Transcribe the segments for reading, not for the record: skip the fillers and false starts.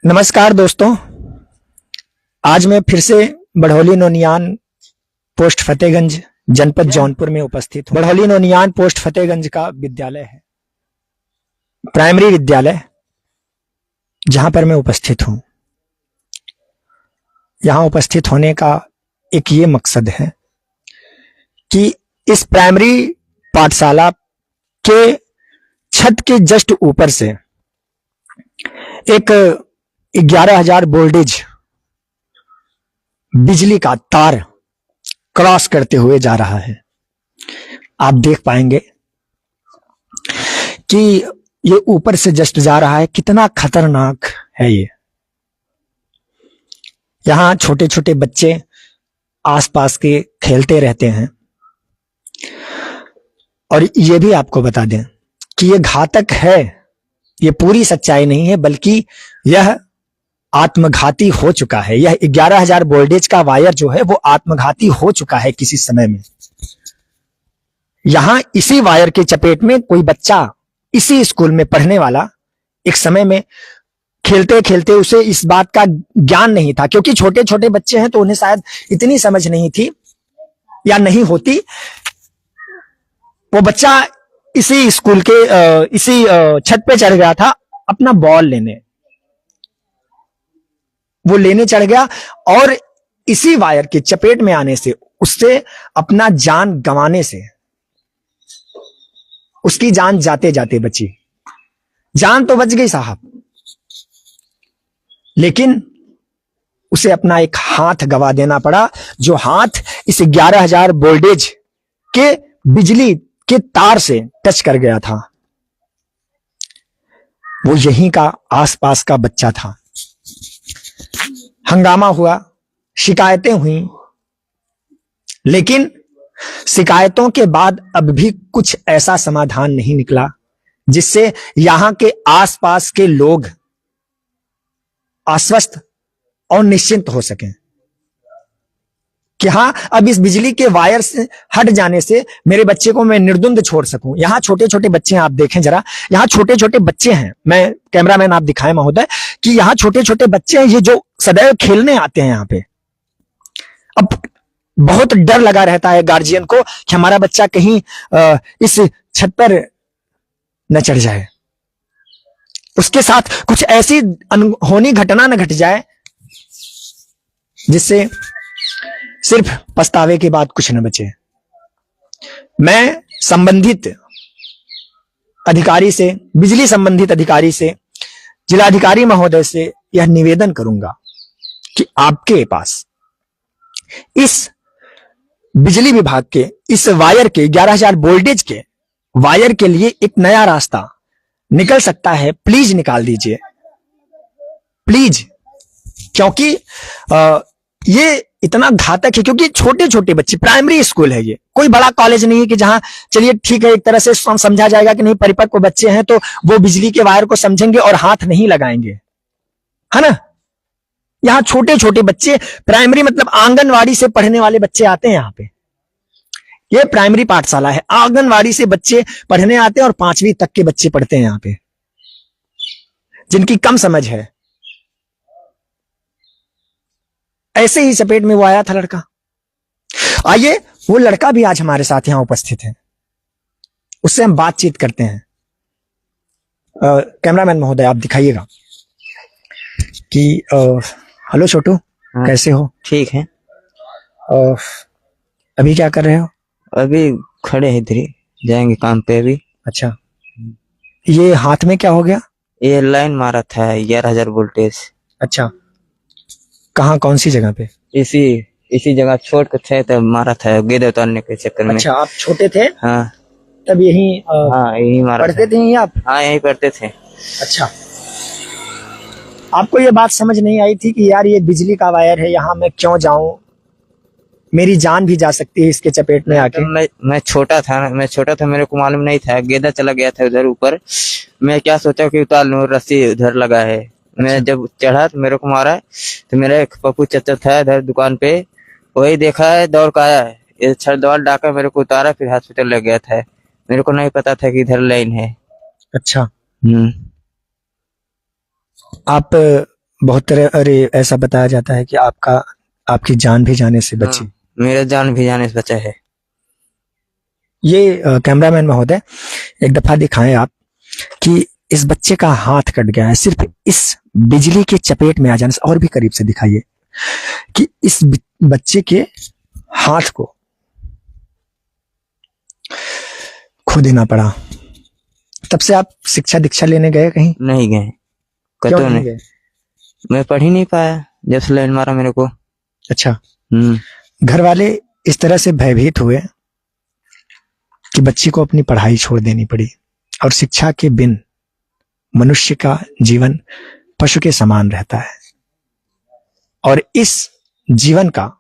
नमस्कार दोस्तों, आज मैं फिर से बढ़ौली नोनियान पोस्ट फतेहगंज जनपद जौनपुर में उपस्थित हूँ। बढ़ौली नोनियान पोस्ट फतेहगंज का विद्यालय है, प्राइमरी विद्यालय, जहां पर मैं उपस्थित हूँ। यहां उपस्थित होने का एक ये मकसद है कि इस प्राइमरी पाठशाला के छत के जस्ट ऊपर से एक 11,000 वोल्टेज बिजली का तार क्रॉस करते हुए जा रहा है। आप देख पाएंगे कि ये ऊपर से जस्ट जा रहा है। कितना खतरनाक है ये। यहां छोटे छोटे बच्चे आसपास के खेलते रहते हैं। और ये भी आपको बता दें कि ये घातक है, ये पूरी सच्चाई नहीं है, बल्कि यह आत्मघाती हो चुका है। यह 11,000 वोल्टेज का वायर जो है वो आत्मघाती हो चुका है किसी समय में। यहां इसी वायर के चपेट में कोई बच्चा इसी स्कूल में पढ़ने वाला एक समय में खेलते खेलते उसे इस बात का ज्ञान नहीं था, क्योंकि छोटे छोटे बच्चे हैं तो उन्हें शायद इतनी समझ नहीं थी या नहीं होती। वो बच्चा इसी स्कूल के इसी छत पे चढ़ गया था अपना बॉल लेने। वो लेने चढ़ गया और इसी वायर के चपेट में आने से उससे अपना जान गंवाने से उसकी जान जाते जाते बची। जान तो बच गई साहब, लेकिन उसे अपना एक हाथ गंवा देना पड़ा, जो हाथ इस 11,000 वोल्टेज के बिजली के तार से टच कर गया था। वो यहीं का आसपास का बच्चा था। हंगामा हुआ, शिकायतें हुई, लेकिन शिकायतों के बाद अब भी कुछ ऐसा समाधान नहीं निकला जिससे यहां के आसपास के लोग आश्वस्त और निश्चिंत हो सकें कि हां, अब इस बिजली के वायर से हट जाने से मेरे बच्चे को मैं निर्द्वंद छोड़ सकूं। यहां छोटे छोटे बच्चे हैं, आप देखें जरा, यहां छोटे छोटे बच्चे हैं। मैं कैमरामैन आप दिखाएं महोदय कि यहां छोटे छोटे बच्चे हैं, ये जो सदैव खेलने आते हैं यहां पे। अब बहुत डर लगा रहता है गार्जियन को कि हमारा बच्चा कहीं इस छत पर न चढ़ जाए, उसके साथ कुछ ऐसी अनहोनी घटना न घट जाए जिससे सिर्फ पछतावे के बाद कुछ न बचे। मैं संबंधित अधिकारी से, बिजली संबंधित अधिकारी से, जिलाधिकारी महोदय से यह निवेदन करूंगा कि आपके पास इस बिजली विभाग के इस वायर के 11,000 वोल्टेज के वायर के लिए एक नया रास्ता निकल सकता है। प्लीज निकाल दीजिए, प्लीज, क्योंकि ये इतना घातक है। क्योंकि छोटे छोटे बच्चे, प्राइमरी स्कूल है, ये कोई बड़ा कॉलेज नहीं है कि जहां चलिए ठीक है एक तरह से समझा जाएगा कि नहीं परिपक्व बच्चे हैं तो वो बिजली के वायर को समझेंगे और हाथ नहीं लगाएंगे, है ना। यहां छोटे छोटे बच्चे, प्राइमरी मतलब आंगनवाड़ी से पढ़ने वाले बच्चे आते हैं यहां पे। ये प्राइमरी पाठशाला है, आंगनवाड़ी से बच्चे पढ़ने आते हैं और 5वीं तक के बच्चे पढ़ते हैं यहां पे, जिनकी कम समझ है। ऐसे ही चपेट में वो आया था लड़का। आइए, वो लड़का भी आज हमारे साथ यहां उपस्थित है, उससे हम बातचीत करते हैं। कैमरामैन महोदय आप दिखाइएगा कि हेलो छोटू, कैसे हो? ठीक है। अभी क्या कर रहे हो? अभी खड़े हैं, इधर ही जाएंगे काम पे अभी। अच्छा, ये हाथ में क्या हो गया? ये लाइन मारा था 11,000 वोल्टेज। अच्छा, कहाँ, कौन सी जगह पे? इसी जगह छोड़ के थे तब मारा था, गेंदे उतारने के चक्कर में। अच्छा, आप छोटे थे? हाँ, तब यही हाँ यही मारा पढ़ते थे यही आप? हाँ यही पढ़ते थे। अच्छा, आपको ये बात समझ नहीं आई थी कि यार ये बिजली का वायर है, यहाँ मैं क्यों जाऊं, मेरी जान भी जा सकती है इसके चपेट में आके? मैं छोटा था, मेरे को मालूम नहीं था, गेंदा चला गया था उधर ऊपर। मैं क्या सोचा कि उतार लूं, रस्सी उधर लगा है। मैं जब चढ़ा तो मेरे को मारा है, तो मेरा एक पप्पू चाचा था इधर दुकान पे, वही देखा है, दौड़ का आया है, ये छड़ दौड़ डाका मेरे को उतारा, फिर हॉस्पिटल ले गया था। मेरे को नहीं पता था कि इधर लाइन है। अच्छा, हम्म। आप बहुत तरह, अरे ऐसा बताया जाता है कि आपकी जान भी जाने से बची। हाँ, मेरा जान भी जाने से बचा है। ये कैमरामैन महोदय एक दफा दिखाएं आप कि इस बच्चे का हाथ कट गया है सिर्फ इस बिजली के चपेट में आ जाने से। और भी करीब से दिखाइए कि इस बच्चे के हाथ को खो देना पड़ा। तब से आप शिक्षा दीक्षा लेने गए कहीं? नहीं गए, क्यों कतो नहीं नहीं। गए? मैं पढ़ ही नहीं पाया जब से लाइन मारा मेरे को। अच्छा, घर वाले इस तरह से भयभीत हुए कि बच्ची को अपनी पढ़ाई छोड़ देनी पड़ी। और शिक्षा के बिन मनुष्य का जीवन पशु के समान रहता है। और इस जीवन का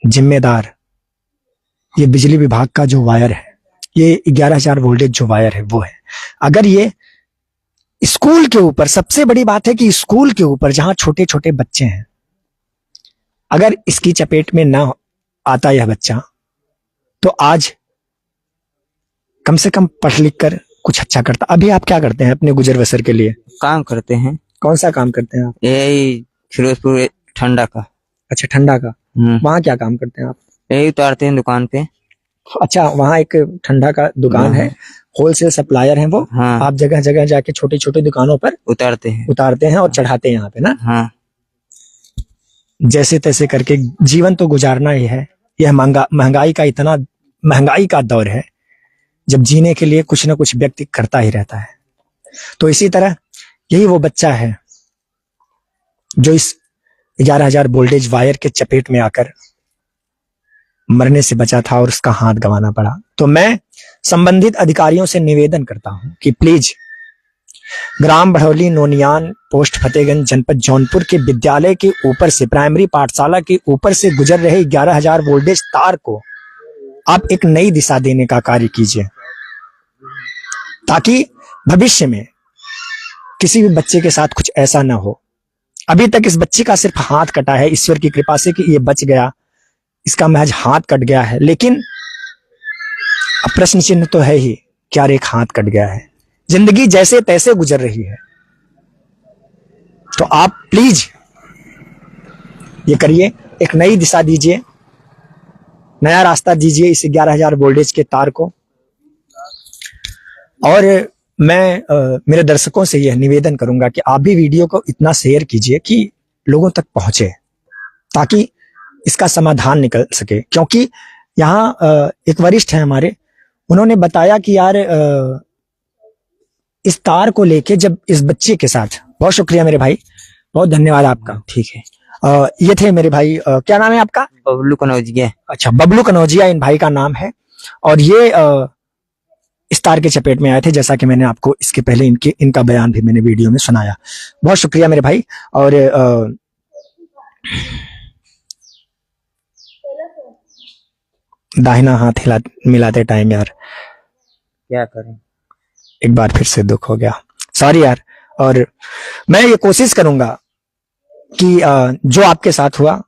जिम्मेदार ये बिजली विभाग का जो वायर है, ये 11,000 वोल्टेज जो वायर है वो है। अगर ये स्कूल के ऊपर, सबसे बड़ी बात है कि स्कूल के ऊपर जहां छोटे छोटे बच्चे हैं, अगर इसकी चपेट में ना आता यह बच्चा, तो आज कम से कम पढ़ लिख कर कुछ अच्छा करता। अभी आप क्या करते हैं अपने गुजर बसर के लिए? काम करते हैं। कौन सा काम करते हैं आप? यही फिरोजपुर ठंडा का। अच्छा, ठंडा का। वहाँ क्या काम करते हैं आप? यही उतारते हैं दुकान पे। अच्छा, वहाँ एक ठंडा का दुकान है, होलसेल सप्लायर है वो। हाँ, आप जगह जगह जाके छोटी छोटी दुकानों पर उतारते हैं और चढ़ाते हैं यहाँ पे ना। हाँ, जैसे तैसे करके जीवन तो गुजारना ही है। यह महंगाई का दौर है, जब जीने के लिए कुछ ना कुछ व्यक्ति करता ही रहता है। तो इसी तरह यही वो बच्चा है जो इस 11,000 वोल्टेज वायर के चपेट में आकर मरने से बचा था और उसका हाथ गंवाना पड़ा। तो मैं संबंधित अधिकारियों से निवेदन करता हूं कि प्लीज ग्राम बढ़ौली नोनियान पोस्ट फतेहगंज जनपद जौनपुर के विद्यालय के ऊपर से, प्राइमरी पाठशाला के ऊपर से गुजर रहे 11,000 वोल्टेज तार को आप एक नई दिशा देने का कार्य कीजिए, ताकि भविष्य में किसी भी बच्चे के साथ कुछ ऐसा ना हो। अभी तक इस बच्चे का सिर्फ हाथ कटा है, ईश्वर की कृपा से कि ये बच गया, इसका महज हाथ कट गया है। लेकिन अब प्रश्न चिन्ह तो है ही, क्या एक हाथ कट गया है। जिंदगी जैसे तैसे गुजर रही है। तो आप प्लीज ये करिए, एक नई दिशा दीजिए, नया रास्ता दीजिए इस 11,000 वोल्टेज के तार को। और मैं मेरे दर्शकों से यह निवेदन करूंगा कि आप भी वीडियो को इतना शेयर कीजिए कि लोगों तक पहुंचे, ताकि इसका समाधान निकल सके। क्योंकि यहाँ एक वरिष्ठ है हमारे, उन्होंने बताया कि यार इस तार को लेके जब इस बच्चे के साथ, बहुत शुक्रिया मेरे भाई, बहुत धन्यवाद आपका। ठीक है। ये थे मेरे भाई, क्या नाम है आपका? बबलू कनौजिया। अच्छा, बबलू कनौजिया इन भाई का नाम है। और ये इस तार के चपेट में आए थे, जैसा कि मैंने आपको इसके पहले इनका बयान भी मैंने वीडियो में सुनाया। बहुत शुक्रिया मेरे भाई। और दाहिना हाथ मिलाते टाइम यार क्या करें, एक बार फिर से दुख हो गया, सॉरी यार। और मैं ये कोशिश करूंगा कि जो आपके साथ हुआ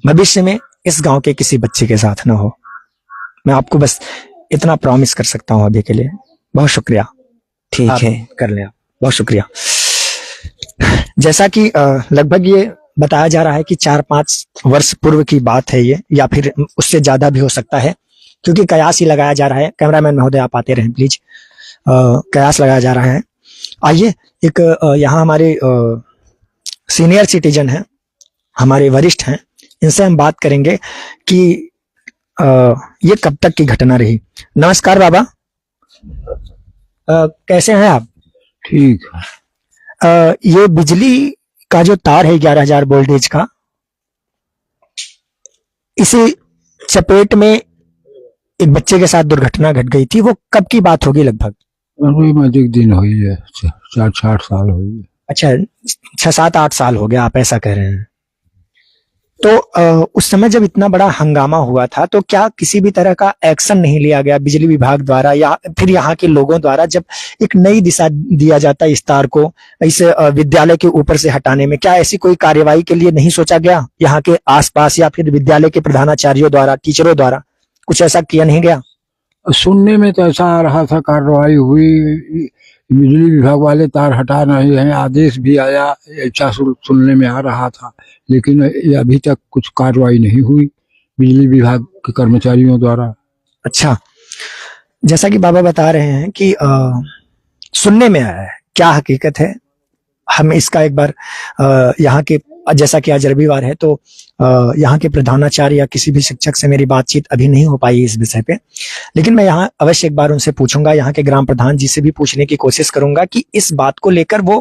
भविष्य में इस गांव के किसी बच्चे के साथ ना हो। मैं आपको बस इतना प्रॉमिस कर सकता हूं अभी के लिए। बहुत शुक्रिया। ठीक है, कर लें आप, बहुत शुक्रिया। जैसा कि लगभग ये बताया जा रहा है कि 4-5 वर्ष पूर्व की बात है ये, या फिर उससे ज्यादा भी हो सकता है, क्योंकि कयास ही लगाया जा रहा है। कैमरामैन महोदय आप आते रहें प्लीज। कयास लगाया जा रहा है। आइए, एक यहाँ हमारे सीनियर सिटीजन हैं, हमारे वरिष्ठ हैं, इनसे हम बात करेंगे कि ये कब तक की घटना रही। नमस्कार बाबा, कैसे हैं आप? ठीक। ये बिजली का जो तार है 11,000 वोल्टेज का, इसी चपेट में एक बच्चे के साथ दुर्घटना घट गई थी। वो कब की बात होगी लगभग? अधिक दिन हुई है, 4-8 साल हुई है। अच्छा, 6-7-8 साल हो गया, आप ऐसा कह रहे हैं। तो उस समय जब इतना बड़ा हंगामा हुआ था, तो क्या किसी भी तरह का एक्शन नहीं लिया गया बिजली विभाग द्वारा या फिर यहाँ के लोगों द्वारा? जब एक नई दिशा दिया जाता है इस तार को इस विद्यालय के ऊपर से हटाने में, क्या ऐसी कोई कार्यवाही के लिए नहीं सोचा गया यहाँ के आसपास, या फिर विद्यालय के प्रधानाचार्यों द्वारा, टीचरों द्वारा कुछ ऐसा किया नहीं गया? सुनने में तो ऐसा आ रहा था कार्रवाई हुई, बिजली विभाग वाले तार हटा रहे हैं, आदेश भी आया, ऐसा सुनने में आ रहा था, लेकिन ये अभी तक कुछ कार्रवाई नहीं हुई बिजली विभाग के कर्मचारियों द्वारा। अच्छा, जैसा कि बाबा बता रहे हैं कि सुनने में आया है, क्या हकीकत है हम इसका एक बार यहाँ के, जैसा कि आज रविवार है तो यहाँ के प्रधानाचार्य या किसी भी शिक्षक से मेरी बातचीत अभी नहीं हो पाई इस विषय पे, लेकिन मैं यहाँ अवश्य एक बार उनसे पूछूंगा, यहाँ के ग्राम प्रधान जी से भी पूछने की कोशिश करूंगा कि इस बात को लेकर वो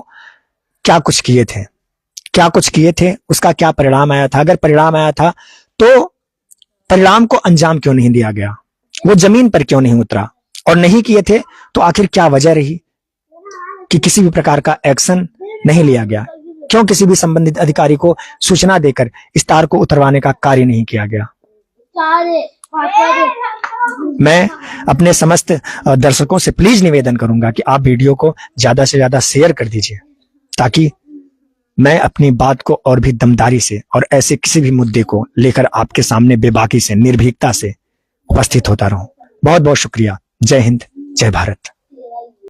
क्या कुछ किए थे, उसका क्या परिणाम आया था। अगर परिणाम आया था तो परिणाम को अंजाम क्यों नहीं दिया गया, वो जमीन पर क्यों नहीं उतरा, और नहीं किए थे तो आखिर क्या वजह रही कि किसी भी प्रकार का एक्शन नहीं लिया गया, क्यों किसी भी संबंधित अधिकारी को सूचना देकर इस तार को उतरवाने का कार्य नहीं किया गया। मैं अपने समस्त दर्शकों से प्लीज निवेदन करूंगा कि आप वीडियो को ज्यादा से ज्यादा शेयर कर दीजिए, ताकि मैं अपनी बात को और भी दमदारी से और ऐसे किसी भी मुद्दे को लेकर आपके सामने बेबाकी से, निर्भीकता से उपस्थित होता रहूं। बहुत बहुत शुक्रिया। जय हिंद, जय भारत।